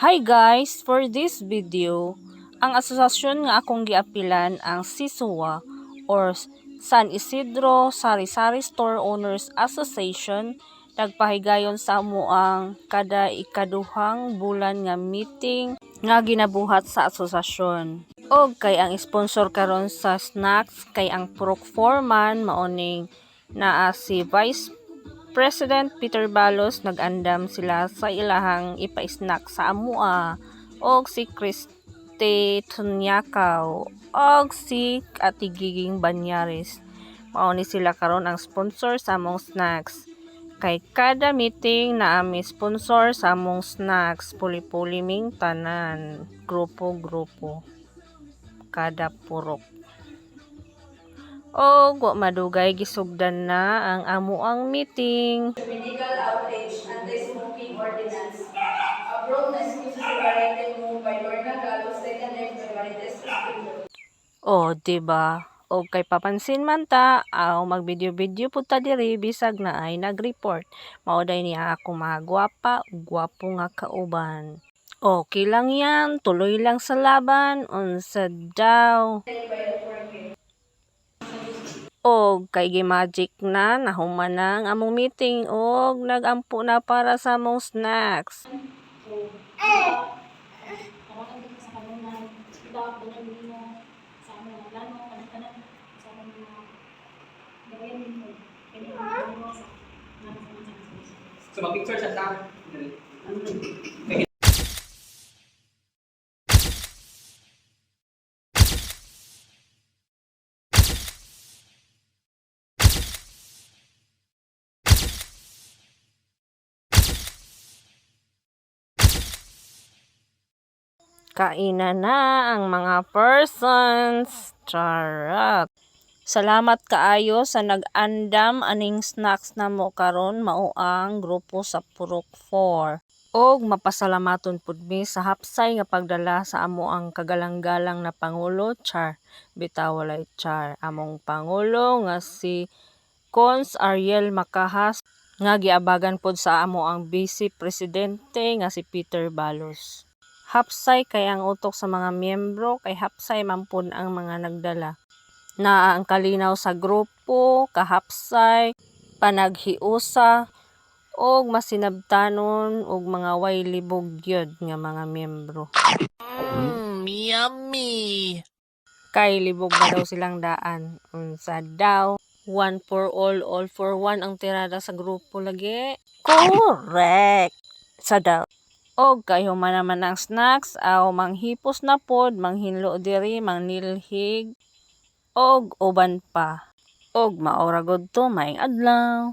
Hi guys! For this video, ang asosasyon nga akong giapilan ang SISOA or San Isidro Sari-Sari Store Owners Association nagpahigayon sa amuang kada ikaduhang bulan nga meeting nga ginabuhat sa asosasyon. Og kay ang sponsor karon sa snacks kay ang Purok Foreman maoning naa si Vice President Peter Balos nag-andam sila sa ilahang ipa-snack sa amua og si Christy Tunyakaw og si Ate Giging Banyares. Mao ni sila karon ang sponsor sa among snacks. Kay kada meeting na ami sponsor sa among snacks, puli-puli ming tanan, grupo-grupo. Kada purok. O wa madugay gisugdan na ang amuang meeting. Medical outrage, anti-smoking ordinance. Approved na excuse cigarette moved by Lorna Galo, seconded by Marites Castillo. O, diba? O kay papansin man ta, mag-video-video po ta diri bisag na ay nag-report. Mauday niya ako magwapa, gwapo nga kauban. Okay lang yan, tuloy lang sa laban, unsa daw. Og kay gimagic na nahuman na ang among meeting og nagampo na para sa among snacks. So mag-picture siya sa Kainan na ang mga persons. Charot. Salamat kaayo sa nag-andam aning snacks namo karon mao ang grupo sa Purok 4. Og mapasalamaton pud mi sa hapsay nga pagdala sa amo ang kagalang-galang na pangulo char. Bitaw walay char. Among pangulo nga si Cons Ariel Macahas nga giabagan pod sa amo ang vice presidente nga si Peter Balos. Hapsay kay ang utok sa mga miyembro kay hapsay man pud ang mga nagdala. Na ang kalinaw sa grupo, kahapsay, panaghiusa, og masinabtanon og mga way libog gyud nga mga miyembro. yummy! Kay libog na daw silang daan. Unsa daw? One for all for one ang tirada sa grupo lagi. Correct! Sa daw. Og kayo man naman ang snacks, aw manghipos na pod, manghinlo diri, mangnilhig, og uban pa. Og maora gud to maing adlaw.